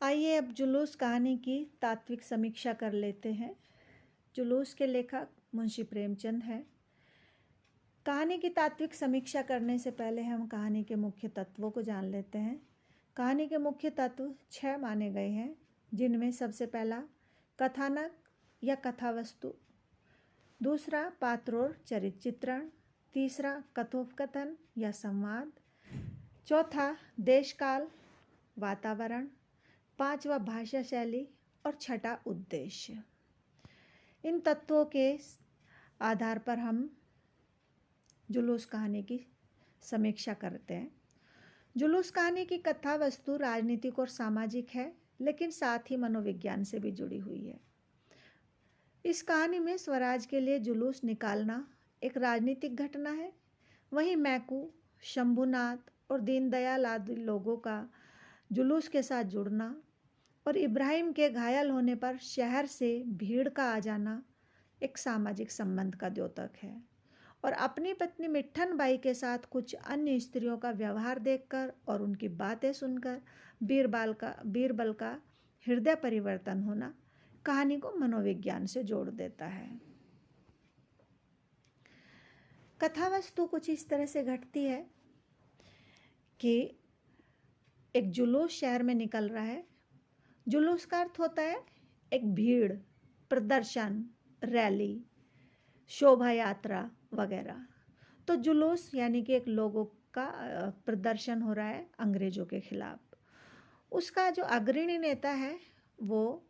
आइए अब जुलूस कहानी की तात्विक समीक्षा कर लेते हैं। जुलूस के लेखक मुंशी प्रेमचंद हैं। कहानी की तात्विक समीक्षा करने से पहले हम कहानी के मुख्य तत्वों को जान लेते हैं। कहानी के मुख्य तत्व 6 माने गए हैं, जिनमें सबसे पहला कथानक या कथा वस्तु, दूसरा पात्र और चरित्र चित्रण, तीसरा कथोपकथन या संवाद, चौथा देश काल वातावरण, पांचवा भाषा शैली और छठा उद्देश्य। इन तत्वों के आधार पर हम जुलूस कहानी की समीक्षा करते हैं। जुलूस कहानी की कथा वस्तु राजनीतिक और सामाजिक है, लेकिन साथ ही मनोविज्ञान से भी जुड़ी हुई है। इस कहानी में स्वराज के लिए जुलूस निकालना एक राजनीतिक घटना है। वहीं मैकू, शंभुनाथ और दीनदयाल आदि लोगों का जुलूस के साथ जुड़ना और इब्राहिम के घायल होने पर शहर से भीड़ का आ जाना एक सामाजिक संबंध का द्योतक है। और अपनी पत्नी मिट्ठन बाई के साथ कुछ अन्य स्त्रियों का व्यवहार देखकर और उनकी बातें सुनकर बीरबल का हृदय परिवर्तन होना कहानी को मनोविज्ञान से जोड़ देता है। कथा वस्तु कुछ इस तरह से घटती है कि एक जुलूस शहर में निकल रहा है। जुलूस का अर्थ होता है एक भीड़, प्रदर्शन, रैली, शोभा यात्रा वगैरह। तो जुलूस यानी कि एक लोगों का प्रदर्शन हो रहा है अंग्रेजों के खिलाफ। उसका जो अग्रणी नेता है वो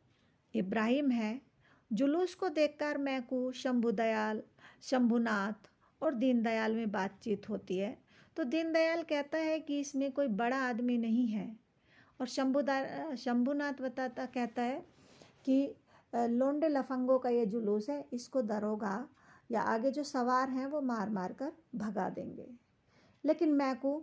इब्राहिम है। जुलूस को देखकर मैकू, शंभुनाथ और दीनदयाल में बातचीत होती है। तो दीनदयाल कहता है कि इसमें कोई बड़ा आदमी नहीं है, और शंभुनाथ कहता है कि लोंडे लफंगों का ये जुलूस है, इसको दरोगा या आगे जो सवार हैं वो मार मार कर भगा देंगे। लेकिन मैकू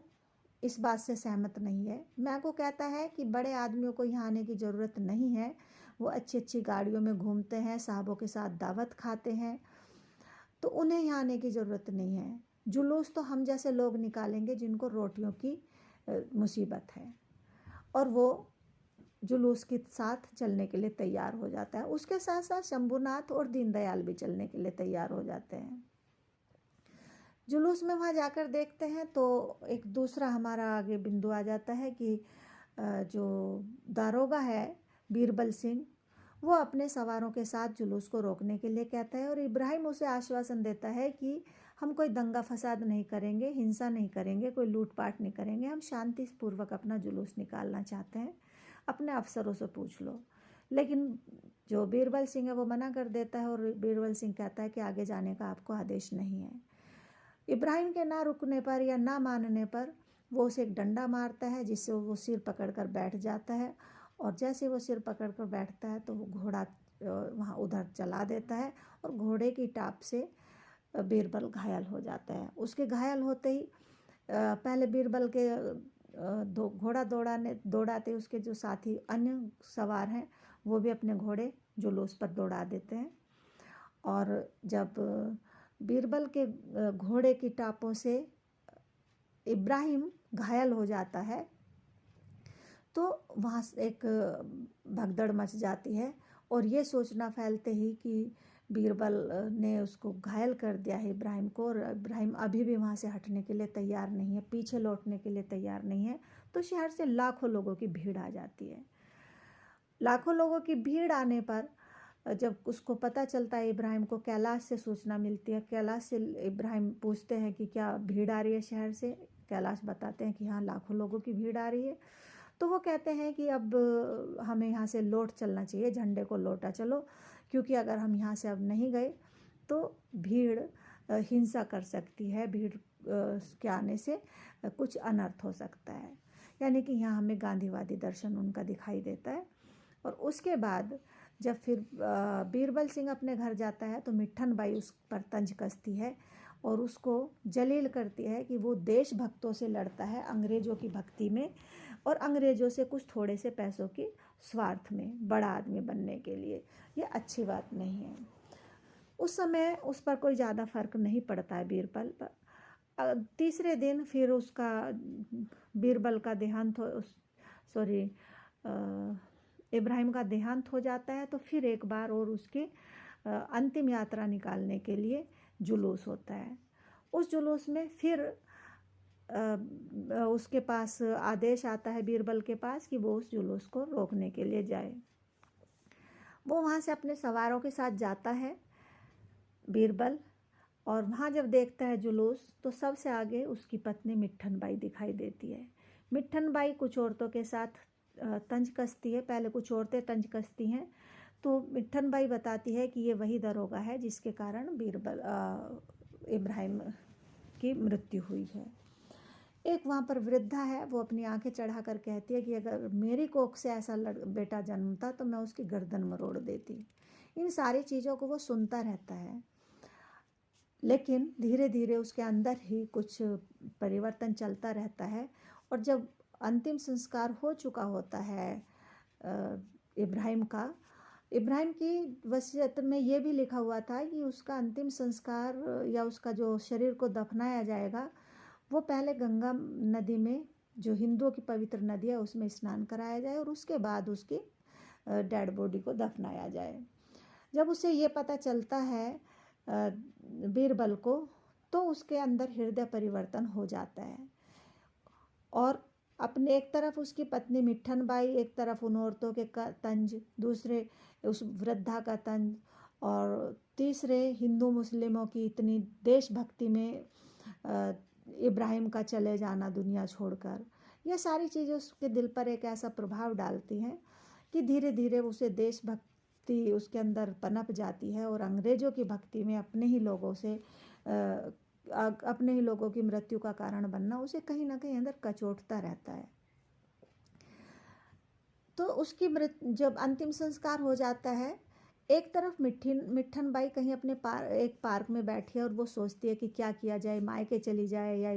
इस बात से सहमत नहीं है। मैकू कहता है कि बड़े आदमियों को यहाँ आने की ज़रूरत नहीं है, वो अच्छी अच्छी गाड़ियों में घूमते हैं, साहबों के साथ दावत खाते हैं, तो उन्हें यहाँ आने की ज़रूरत नहीं है। जुलूस तो हम जैसे लोग निकालेंगे जिनको रोटियों की मुसीबत है। और वो जुलूस के साथ चलने के लिए तैयार हो जाता है। उसके साथ साथ शंभुनाथ और दीनदयाल भी चलने के लिए तैयार हो जाते हैं। जुलूस में वहाँ जाकर देखते हैं तो एक दूसरा हमारा आगे बिंदु आ जाता है कि जो दारोगा है बीरबल सिंह, वो अपने सवारों के साथ जुलूस को रोकने के लिए कहता है, और इब्राहिम उसे आश्वासन देता है कि हम कोई दंगा फसाद नहीं करेंगे, हिंसा नहीं करेंगे, कोई लूटपाट नहीं करेंगे, हम शांतिपूर्वक अपना जुलूस निकालना चाहते हैं, अपने अफसरों से पूछ लो। लेकिन जो बीरबल सिंह है वो मना कर देता है, और बीरबल सिंह कहता है कि आगे जाने का आपको आदेश नहीं है। इब्राहिम के ना रुकने पर या ना मानने पर वो उसे एक डंडा मारता है, जिससे वो सिर पकड़कर बैठ जाता है, और जैसे वो सिर पकड़कर बैठता है तो वो घोड़ा वहाँ उधर चला देता है, और घोड़े की टाप से बीरबल घायल हो जाता है। उसके घायल होते ही पहले बीरबल के घोड़ा दौड़ाते उसके जो साथी अन्य सवार हैं वो भी अपने घोड़े जुलूस पर दौड़ा देते हैं। और जब बीरबल के घोड़े की टापों से इब्राहिम घायल हो जाता है तो वहाँ एक भगदड़ मच जाती है, और ये सोचना फैलते ही कि बीरबल ने उसको घायल कर दिया है इब्राहिम को, और इब्राहिम अभी भी वहाँ से हटने के लिए तैयार नहीं है, पीछे लौटने के लिए तैयार नहीं है। तो शहर से लाखों लोगों की भीड़ आ जाती है। लाखों लोगों की भीड़ आने पर जब उसको पता चलता है, इब्राहिम को कैलाश से सूचना मिलती है। कैलाश से इब्राहिम पूछते हैं कि क्या भीड़ आ रही है शहर से। कैलाश बताते हैं कि हाँ, लाखों लोगों की भीड़ आ रही है। तो वो कहते हैं कि अब हमें यहाँ से लौट चलना चाहिए, झंडे को लौटा चलो, क्योंकि अगर हम यहाँ से अब नहीं गए तो भीड़ हिंसा कर सकती है, भीड़ के आने से कुछ अनर्थ हो सकता है। यानी कि यहाँ हमें गांधीवादी दर्शन उनका दिखाई देता है। और उसके बाद जब फिर बीरबल सिंह अपने घर जाता है तो मिट्ठन बाई उस पर तंज कसती है और उसको जलील करती है कि वो देशभक्तों से लड़ता है अंग्रेज़ों की भक्ति में, और अंग्रेज़ों से कुछ थोड़े से पैसों के स्वार्थ में, बड़ा आदमी बनने के लिए। ये अच्छी बात नहीं है। उस समय उस पर कोई ज़्यादा फर्क नहीं पड़ता है बीरबल पर। तीसरे दिन फिर उसका बीरबल का देहांत इब्राहिम का देहांत हो जाता है तो फिर एक बार और उसकी अंतिम यात्रा निकालने के लिए जुलूस होता है। उस जुलूस में फिर उसके पास आदेश आता है बीरबल के पास कि वो उस जुलूस को रोकने के लिए जाए। वो वहाँ से अपने सवारों के साथ जाता है बीरबल, और वहाँ जब देखता है जुलूस तो सबसे आगे उसकी पत्नी मिट्ठन बाई दिखाई देती है। मिट्ठन बाई कुछ औरतों के साथ तंज कसती है, पहले कुछ औरतें तंज कसती हैं, तो मिट्ठन बाई बताती है कि ये वही दरोगा है जिसके कारण बीरबल इब्राहिम की मृत्यु हुई है। एक वहाँ पर वृद्धा है, वो अपनी आंखें चढ़ा कर कहती है कि अगर मेरी कोख से ऐसा बेटा जन्मता तो मैं उसकी गर्दन मरोड़ देती। इन सारी चीज़ों को वो सुनता रहता है, लेकिन धीरे धीरे उसके अंदर ही कुछ परिवर्तन चलता रहता है। और जब अंतिम संस्कार हो चुका होता है इब्राहिम का, इब्राहिम की वसीयत में ये भी लिखा हुआ था कि उसका अंतिम संस्कार या उसका जो शरीर को दफनाया जाएगा वो पहले गंगा नदी में, जो हिंदुओं की पवित्र नदी है, उसमें स्नान कराया जाए और उसके बाद उसकी डेड बॉडी को दफनाया जाए। जब उसे ये पता चलता है बीरबल को, तो उसके अंदर हृदय परिवर्तन हो जाता है और अपने एक तरफ उसकी पत्नी मिट्ठन बाई, एक तरफ उन औरतों के तंज, दूसरे उस वृद्धा का तंज, और तीसरे हिंदू मुस्लिमों की इतनी देशभक्ति में इब्राहिम का चले जाना दुनिया छोड़कर, यह सारी चीज़ें उसके दिल पर एक ऐसा प्रभाव डालती हैं कि धीरे धीरे उसे देशभक्ति उसके अंदर पनप जाती है और अंग्रेज़ों की भक्ति में अपने ही लोगों की मृत्यु का कारण बनना उसे कहीं ना कहीं अंदर कचोटता रहता है। तो उसकी जब अंतिम संस्कार हो जाता है, एक तरफ मिट्ठन बाई कहीं अपने एक पार्क में बैठी है और वो सोचती है कि क्या किया जाए, मायके चली जाए या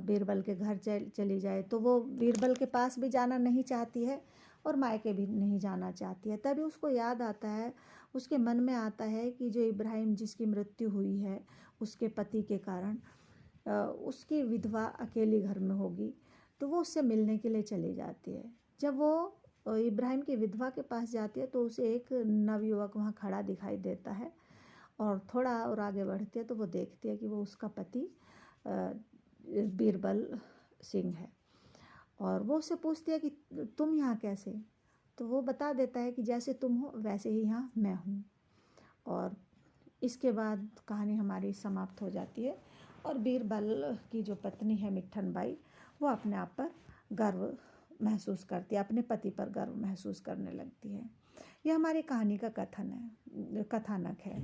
बीरबल के घर चली जाए। तो वो बीरबल के पास भी जाना नहीं चाहती है और मायके भी नहीं जाना चाहती है। तभी उसको याद आता है, उसके मन में आता है कि जो इब्राहिम जिसकी मृत्यु हुई है उसके पति के कारण, उसकी विधवा अकेली घर में होगी, तो वो उससे मिलने के लिए चली जाती है। जब वो इब्राहिम की विधवा के पास जाती है तो उसे एक नवयुवक वहाँ खड़ा दिखाई देता है और थोड़ा और आगे बढ़ती है तो वो देखती है कि वो उसका पति बीरबल सिंह है। और वो उससे पूछती है कि तुम यहाँ कैसे? तो वो बता देता है कि जैसे तुम हो वैसे ही यहाँ मैं हूँ। और इसके बाद कहानी हमारी समाप्त हो जाती है और बीरबल की जो पत्नी है मिट्ठन बाई, वो अपने आप पर गर्व महसूस करती है, अपने पति पर गर्व महसूस करने लगती है। यह हमारी कहानी का कथानक है।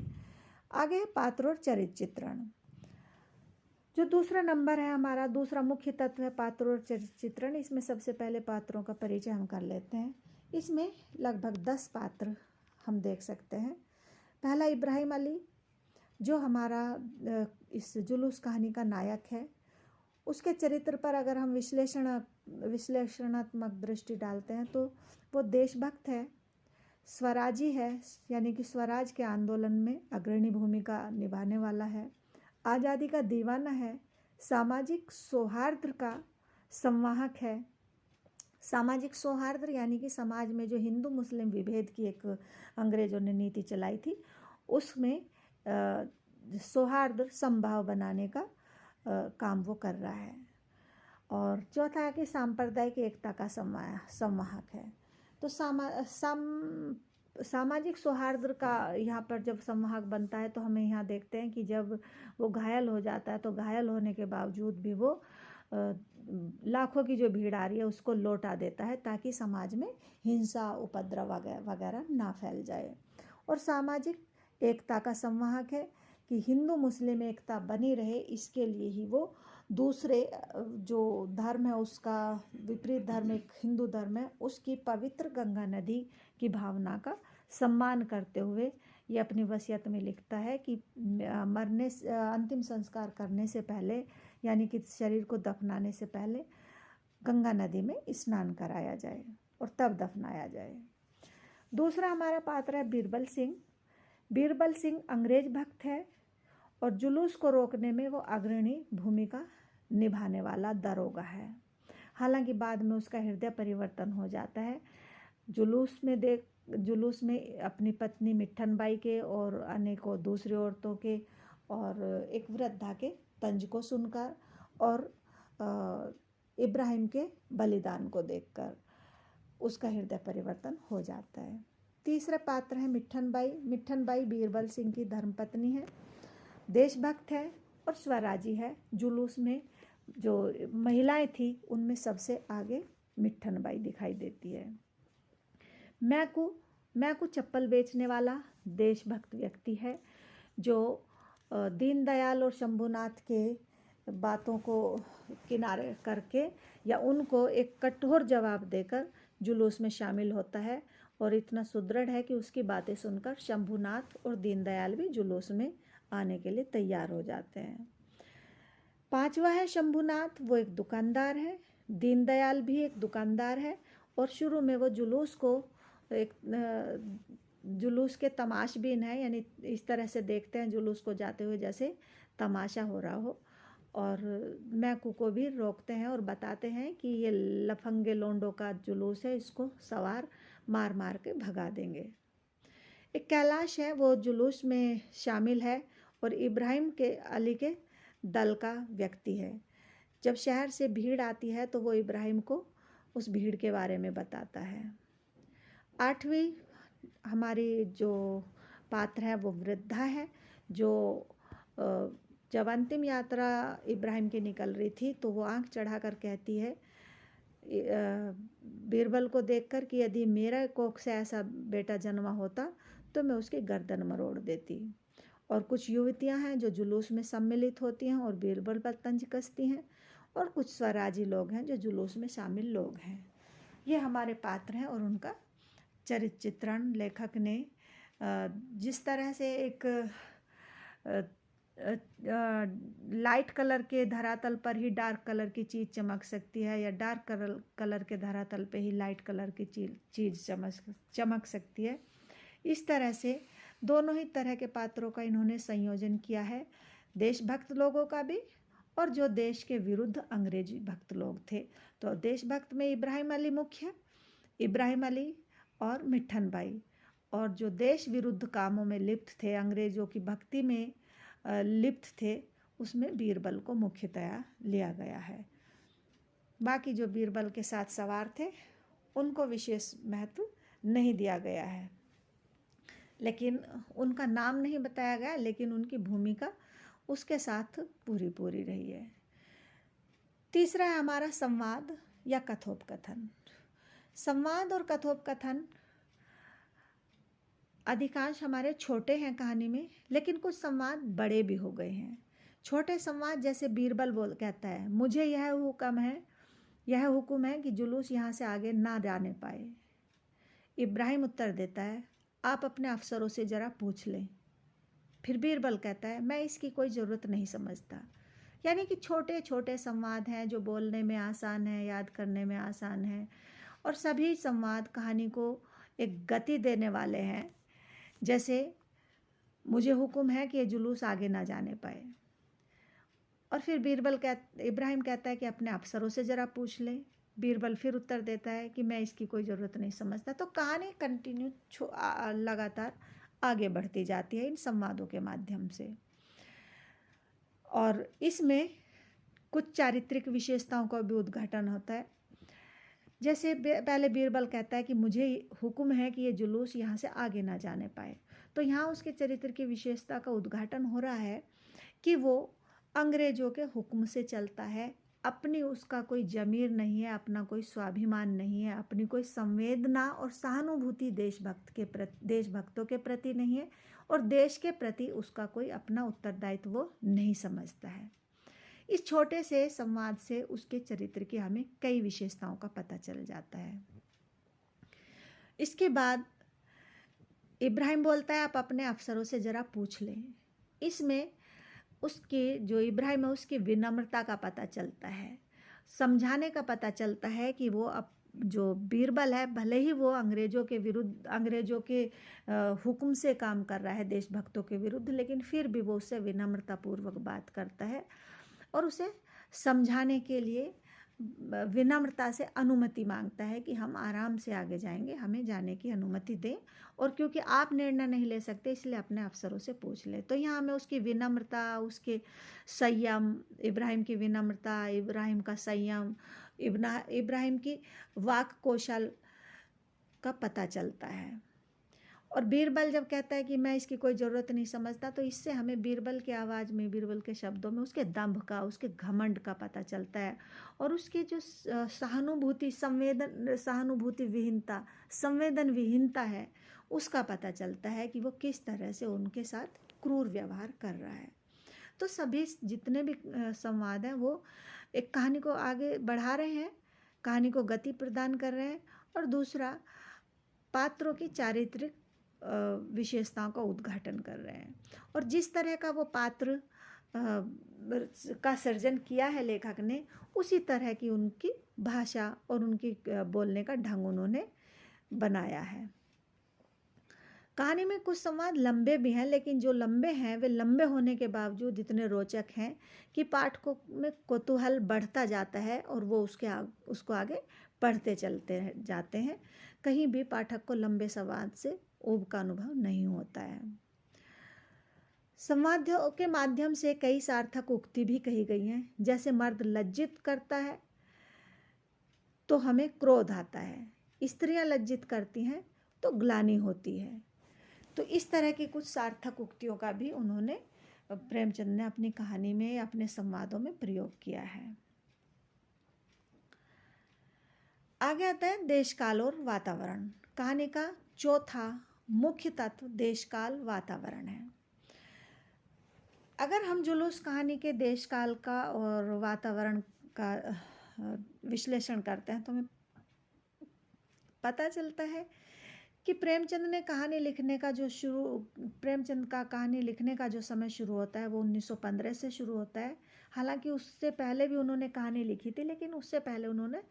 आगे पात्र और चरित्र चित्रण। जो दूसरा नंबर है, हमारा दूसरा मुख्य तत्व है पात्र और चरित्र चित्रण। इसमें सबसे पहले पात्रों का परिचय हम कर लेते हैं। इसमें लगभग 10 पात्र हम देख सकते हैं। पहला इब्राहिम अली, जो हमारा इस जुलूस कहानी का नायक है। उसके चरित्र पर अगर हम विश्लेषणात्मक दृष्टि डालते हैं तो वो देशभक्त है, स्वराजी है, यानी कि स्वराज के आंदोलन में अग्रणी भूमिका निभाने वाला है, आज़ादी का दीवाना है, सामाजिक सौहार्द का संवाहक है। सामाजिक सौहार्द यानी कि समाज में जो हिंदू मुस्लिम विभेद की एक अंग्रेज़ों ने नीति चलाई थी, उसमें सौहार्द संभाव बनाने का काम वो कर रहा है। और चौथा है कि सांप्रदायिक एकता का संवाहक है। तो सामाजिक सौहार्द का यहाँ पर जब संवाहक बनता है तो हमें यहाँ देखते हैं कि जब वो घायल हो जाता है तो घायल होने के बावजूद भी वो लाखों की जो भीड़ आ रही है उसको लौटा देता है ताकि समाज में हिंसा उपद्रव वगैरह ना फैल जाए। और सामाजिक एकता का संवाहक है कि हिंदू मुस्लिम एकता बनी रहे, इसके लिए ही वो दूसरे जो धर्म है उसका विपरीत धर्म एक हिंदू धर्म है, उसकी पवित्र गंगा नदी की भावना का सम्मान करते हुए ये अपनी वसीयत में लिखता है कि अंतिम संस्कार करने से पहले, यानी कि शरीर को दफनाने से पहले गंगा नदी में स्नान कराया जाए और तब दफनाया जाए। दूसरा हमारा पात्र है बीरबल सिंह। बीरबल सिंह अंग्रेज भक्त है और जुलूस को रोकने में वो अग्रणी भूमिका निभाने वाला दरोगा है। हालांकि बाद में उसका हृदय परिवर्तन हो जाता है। जुलूस में अपनी पत्नी मिट्ठन बाई के और अनेकों दूसरी औरतों के और एक वृद्धा के तंज को सुनकर और इब्राहिम के बलिदान को देखकर उसका हृदय परिवर्तन हो जाता है। तीसरा पात्र है मिट्ठन बाई। मिट्ठन बाई बीरबल सिंह की धर्मपत्नी है, देशभक्त है और स्वराजी है। जुलूस में जो महिलाएं थी उनमें सबसे आगे मिट्ठन बाई दिखाई देती है। मैकू चप्पल बेचने वाला देशभक्त व्यक्ति है जो दीनदयाल और शंभुनाथ के बातों को किनारे करके या उनको एक कठोर जवाब देकर जुलूस में शामिल होता है और इतना सुदृढ़ है कि उसकी बातें सुनकर शंभुनाथ और दीनदयाल भी जुलूस में आने के लिए तैयार हो जाते हैं। पांचवा है शंभुनाथ, वो एक दुकानदार है। दीनदयाल भी एक दुकानदार है और शुरू में वो जुलूस के तमाशबीन है, यानी इस तरह से देखते हैं जुलूस को जाते हुए जैसे तमाशा हो रहा हो, और मैकू को भी रोकते हैं और बताते हैं कि ये लफंगे लोंडों का जुलूस है, इसको सवार मार मार के भगा देंगे। एक कैलाश है, वो जुलूस में शामिल है और इब्राहिम के अली के दल का व्यक्ति है। जब शहर से भीड़ आती है तो वो इब्राहिम को उस भीड़ के बारे में बताता है। आठवीं हमारी जो पात्र है वो वृद्धा है, जो जब अंतिम यात्रा इब्राहिम की निकल रही थी तो वो आंख चढ़ाकर कहती है बीरबल को देखकर कि यदि मेरा कोख से ऐसा बेटा जन्मा होता तो मैं उसकी गर्दन मरोड़ देती। और कुछ युवतियां हैं जो जुलूस में सम्मिलित होती हैं और बीरबल पर तंज कसती हैं, और कुछ स्वराजी लोग हैं जो जुलूस में शामिल लोग हैं। ये हमारे पात्र हैं और उनका चरित्र चित्रण लेखक ने जिस तरह से एक लाइट कलर के धरातल पर ही डार्क कलर की चीज़ चमक सकती है या डार्क कलर के धरातल पे ही लाइट कलर की चीज़ चमक सकती है, इस तरह से दोनों ही तरह के पात्रों का इन्होंने संयोजन किया है, देशभक्त लोगों का भी और जो देश के विरुद्ध अंग्रेजी भक्त लोग थे। तो देशभक्त में इब्राहिम अली मुख्य, इब्राहिम अली और मिट्ठन बाई, और जो देश विरुद्ध कामों में लिप्त थे, अंग्रेजों की भक्ति में लिप्त थे, उसमें बीरबल को मुख्यतया लिया गया है। बाकी जो बीरबल के साथ सवार थे उनको विशेष महत्व नहीं दिया गया है, लेकिन उनका नाम नहीं बताया गया, लेकिन उनकी भूमिका उसके साथ पूरी रही है। तीसरा है हमारा संवाद या कथोपकथन। संवाद और कथोपकथन अधिकांश हमारे छोटे हैं कहानी में, लेकिन कुछ संवाद बड़े भी हो गए हैं। छोटे संवाद जैसे बीरबल कहता है, मुझे यह हुक्म है कि जुलूस यहाँ से आगे ना जाने पाए। इब्राहिम उत्तर देता है, आप अपने अफसरों से ज़रा पूछ लें। फिर बीरबल कहता है, मैं इसकी कोई ज़रूरत नहीं समझता। यानी कि छोटे छोटे संवाद हैं जो बोलने में आसान है, याद करने में आसान है, और सभी संवाद कहानी को एक गति देने वाले हैं। जैसे मुझे हुक्म है कि ये जुलूस आगे ना जाने पाए, और फिर इब्राहिम कहता है कि अपने अफसरों से ज़रा पूछ लें। बीरबल फिर उत्तर देता है कि मैं इसकी कोई ज़रूरत नहीं समझता। तो कहानी कंटिन्यू लगातार आगे बढ़ती जाती है इन संवादों के माध्यम से, और इसमें कुछ चारित्रिक विशेषताओं का भी उद्घाटन होता है। जैसे पहले बीरबल कहता है कि मुझे हुक्म है कि ये जुलूस यहाँ से आगे ना जाने पाए, तो यहाँ उसके चरित्र की विशेषता का उद्घाटन हो रहा है कि वो अंग्रेजों के हुक्म से चलता है, अपनी उसका कोई जमीर नहीं है, अपना कोई स्वाभिमान नहीं है, अपनी कोई संवेदना और सहानुभूति देशभक्तों के प्रति नहीं है, और देश के प्रति उसका कोई अपना उत्तरदायित्व वो नहीं समझता है। इस छोटे से संवाद से उसके चरित्र की हमें कई विशेषताओं का पता चल जाता है। इसके बाद इब्राहिम बोलता है, आप अपने अफसरों से ज़रा पूछ लें। इसमें उसकी जो इब्राहिम है उसकी विनम्रता का पता चलता है, समझाने का पता चलता है कि वो अब जो बीरबल है, भले ही वो अंग्रेजों के विरुद्ध, अंग्रेजों के हुक्म से काम कर रहा है देशभक्तों के विरुद्ध, लेकिन फिर भी वो उससे विनम्रतापूर्वक बात करता है और उसे समझाने के लिए विनम्रता से अनुमति मांगता है कि हम आराम से आगे जाएंगे, हमें जाने की अनुमति दें, और क्योंकि आप निर्णय नहीं ले सकते इसलिए अपने अफसरों से पूछ ले। तो यहाँ हमें उसकी विनम्रता, उसके संयम, इब्राहिम की विनम्रता, इब्राहिम का संयम, इब्राहिम की वाक कौशल का पता चलता है। और बीरबल जब कहता है कि मैं इसकी कोई ज़रूरत नहीं समझता, तो इससे हमें बीरबल की आवाज़ में, बीरबल के शब्दों में उसके दंभ का, उसके घमंड का पता चलता है, और उसकी जो सहानुभूति विहीनता, संवेदन विहीनता है, उसका पता चलता है कि वो किस तरह से उनके साथ क्रूर व्यवहार कर रहा है। तो सभी जितने भी संवाद हैं वो एक कहानी को आगे बढ़ा रहे हैं, कहानी को गति प्रदान कर रहे हैं, और दूसरा पात्रों की चारित्रिक विशेषताओं का उद्घाटन कर रहे हैं। और जिस तरह का वो पात्र का सर्जन किया है लेखक ने, उसी तरह की उनकी भाषा और उनकी बोलने का ढंग उन्होंने बनाया है। कहानी में कुछ संवाद लंबे भी हैं, लेकिन जो लंबे हैं वे लंबे होने के बावजूद इतने रोचक हैं कि पाठकों में कौतूहल बढ़ता जाता है और वो उसको आगे पढ़ते चलते जाते हैं। कहीं भी पाठक को लंबे संवाद से ऊब का अनुभव नहीं होता है। संवादों के माध्यम से कई सार्थक उक्ति भी कही गई हैं, जैसे मर्द लज्जित करता है तो हमें क्रोध आता है, स्त्रियां लज्जित करती हैं तो ग्लानि होती है। तो इस तरह की कुछ सार्थक उक्तियों का भी उन्होंने, प्रेमचंद ने अपनी कहानी में, अपने संवादों में प्रयोग किया है। आगे आता है देश काल और वातावरण। कहानी का चौथा मुख्य तत्व देश काल वातावरण है। अगर हम जुलूस कहानी के देश काल का और वातावरण का विश्लेषण करते हैं तो हमें पता चलता है कि प्रेमचंद का कहानी लिखने का जो समय शुरू होता है वो 1915 से शुरू होता है। हालांकि उससे पहले भी उन्होंने कहानी लिखी थी, लेकिन उससे पहले उन्होंने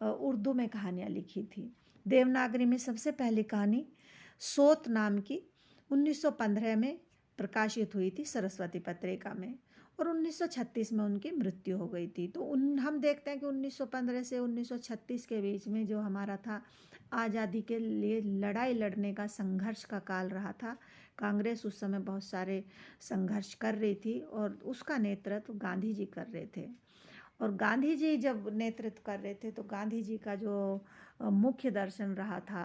उर्दू में कहानियाँ लिखी थी। देवनागरी में सबसे पहली कहानी सोत नाम की 1915 में प्रकाशित हुई थी सरस्वती पत्रिका में, और 1936 में उनकी मृत्यु हो गई थी। तो हम देखते हैं कि 1915 से 1936 के बीच में जो हमारा था, आज़ादी के लिए लड़ाई लड़ने का, संघर्ष का काल रहा था। कांग्रेस उस समय बहुत सारे संघर्ष कर रही थी और उसका नेतृत्व गांधी जी कर रहे थे। और गांधी जी जब नेतृत्व कर रहे थे तो गांधी जी का जो मुख्य दर्शन रहा था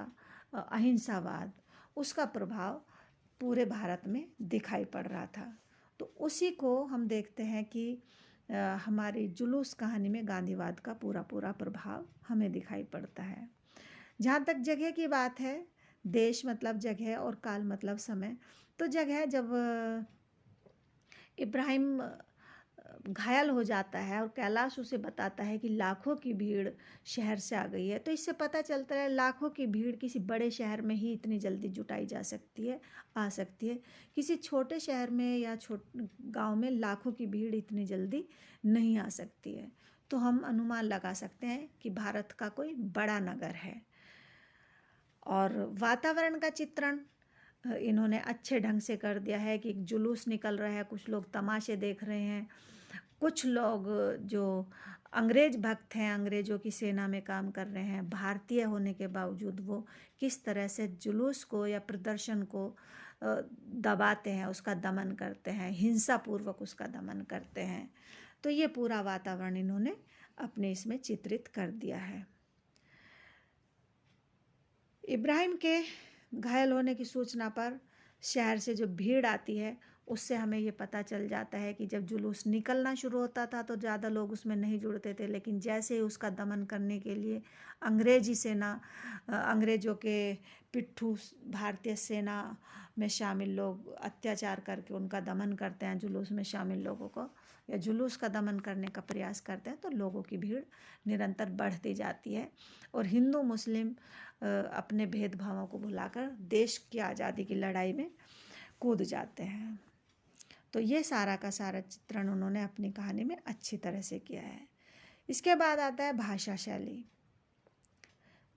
अहिंसावाद, उसका प्रभाव पूरे भारत में दिखाई पड़ रहा था। तो उसी को हम देखते हैं कि हमारी जुलूस कहानी में गांधीवाद का पूरा प्रभाव हमें दिखाई पड़ता है। जहाँ तक जगह की बात है, देश मतलब जगह और काल मतलब समय। तो जगह, जब इब्राहिम घायल हो जाता है और कैलाश उसे बताता है कि लाखों की भीड़ शहर से आ गई है, तो इससे पता चलता है लाखों की भीड़ किसी बड़े शहर में ही इतनी जल्दी जुटाई जा सकती है, आ सकती है। किसी छोटे शहर में या गांव में लाखों की भीड़ इतनी जल्दी नहीं आ सकती है। तो हम अनुमान लगा सकते हैं कि भारत का कोई बड़ा नगर है। और वातावरण का चित्रण इन्होंने अच्छे ढंग से कर दिया है कि एक जुलूस निकल रहा है, कुछ लोग तमाशे देख रहे हैं, कुछ लोग जो अंग्रेज भक्त हैं, अंग्रेजों की सेना में काम कर रहे हैं, भारतीय होने के बावजूद वो किस तरह से जुलूस को या प्रदर्शन को दबाते हैं, उसका दमन करते हैं, हिंसापूर्वक उसका दमन करते हैं। तो ये पूरा वातावरण इन्होंने अपने इसमें चित्रित कर दिया है। इब्राहिम के घायल होने की सूचना पर शहर से जो भीड़ आती है, उससे हमें ये पता चल जाता है कि जब जुलूस निकलना शुरू होता था तो ज़्यादा लोग उसमें नहीं जुड़ते थे, लेकिन जैसे ही उसका दमन करने के लिए अंग्रेजी सेना, अंग्रेज़ों के पिट्ठू भारतीय सेना में शामिल लोग अत्याचार करके उनका दमन करते हैं, जुलूस में शामिल लोगों को या जुलूस का दमन करने का प्रयास करते हैं, तो लोगों की भीड़ निरंतर बढ़ती जाती है और हिंदू मुस्लिम अपने भेदभावों को भुलाकर देश की आज़ादी की लड़ाई में कूद जाते हैं। तो ये सारा का सारा चित्रण उन्होंने अपनी कहानी में अच्छी तरह से किया है। इसके बाद आता है भाषा शैली।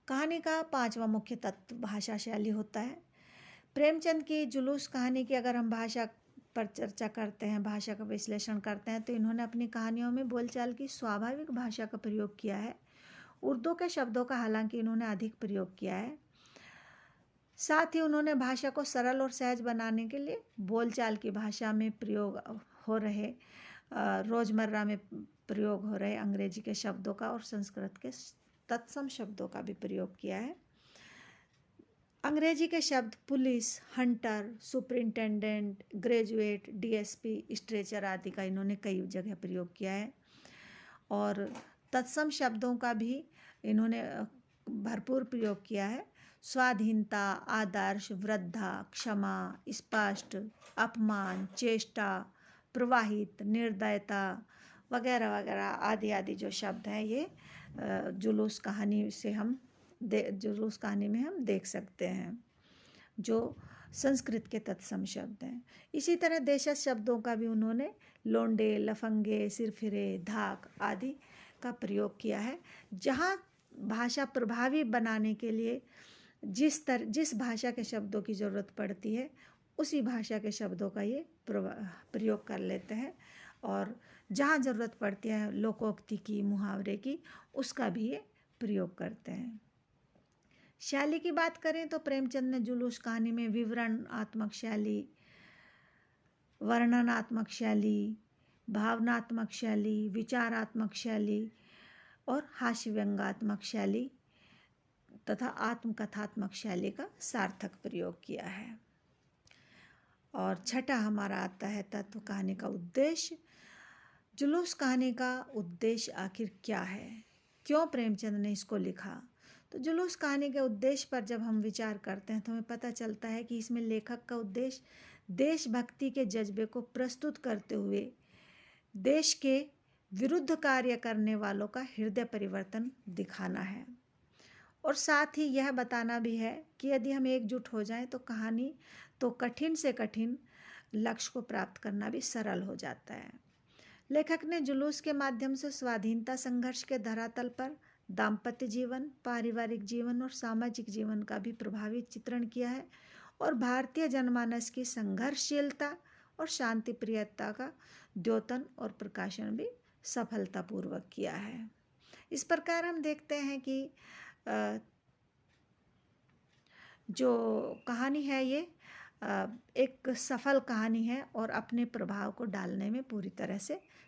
कहानी का पांचवा मुख्य तत्व भाषा शैली होता है। प्रेमचंद की जुलूस कहानी की अगर हम भाषा पर चर्चा करते हैं, भाषा का विश्लेषण करते हैं, तो इन्होंने अपनी कहानियों में बोलचाल की स्वाभाविक भाषा का प्रयोग किया है। उर्दू के शब्दों का हालांकि इन्होंने अधिक प्रयोग किया है। साथ ही उन्होंने भाषा को सरल और सहज बनाने के लिए बोलचाल की भाषा में प्रयोग हो रहे, रोज़मर्रा में प्रयोग हो रहे अंग्रेजी के शब्दों का और संस्कृत के तत्सम शब्दों का भी प्रयोग किया है। अंग्रेजी के शब्द police, Hunter, superintendent, graduate, DSP, stretcher आदि का इन्होंने कई जगह प्रयोग किया है। और तत्सम शब्दों का भी इन्होंने भरपूर प्रयोग किया है। स्वाधीनता, आदर्श, वृद्धा, क्षमा, स्पष्ट, अपमान, चेष्टा, प्रवाहित, निर्दयता वगैरह वगैरह आदि आदि जो शब्द हैं ये जुलूस कहानी से हम जुलूस कहानी में हम देख सकते हैं, जो संस्कृत के तत्सम शब्द हैं। इसी तरह देशज शब्दों का भी उन्होंने लोंडे, लफंगे, सिरफिरे, धाक आदि का प्रयोग किया है। जहाँ भाषा प्रभावी बनाने के लिए जिस भाषा के शब्दों की ज़रूरत पड़ती है उसी भाषा के शब्दों का ये प्रयोग कर लेते हैं, और जहाँ ज़रूरत पड़ती है लोकोक्ति की, मुहावरे की, उसका भी ये प्रयोग करते हैं। शैली की बात करें तो प्रेमचंद ने जुलूस कहानी में विवरणात्मक शैली, वर्णनात्मक शैली, भावनात्मक शैली, विचारात्मक शैली और हास्य व्यंग्यात्मक शैली तथा आत्मकथात्मक शैली का सार्थक प्रयोग किया है। और छठा हमारा आता है तत्व कहानी का उद्देश्य। जुलूस कहानी का उद्देश्य आखिर क्या है, क्यों प्रेमचंद ने इसको लिखा? तो जुलूस कहानी के उद्देश्य पर जब हम विचार करते हैं तो हमें पता चलता है कि इसमें लेखक का उद्देश्य देशभक्ति के जज्बे को प्रस्तुत करते हुए देश के विरुद्ध कार्य करने वालों का हृदय परिवर्तन दिखाना है, और साथ ही यह बताना भी है कि यदि हम एकजुट हो जाएं तो कठिन से कठिन लक्ष्य को प्राप्त करना भी सरल हो जाता है। लेखक ने जुलूस के माध्यम से स्वाधीनता संघर्ष के धरातल पर दाम्पत्य जीवन, पारिवारिक जीवन और सामाजिक जीवन का भी प्रभावी चित्रण किया है, और भारतीय जनमानस की संघर्षशीलता और शांति प्रियता का द्योतन और प्रकाशन भी सफलतापूर्वक किया है। इस प्रकार हम देखते हैं कि जो कहानी है ये एक सफल कहानी है और अपने प्रभाव को डालने में पूरी तरह से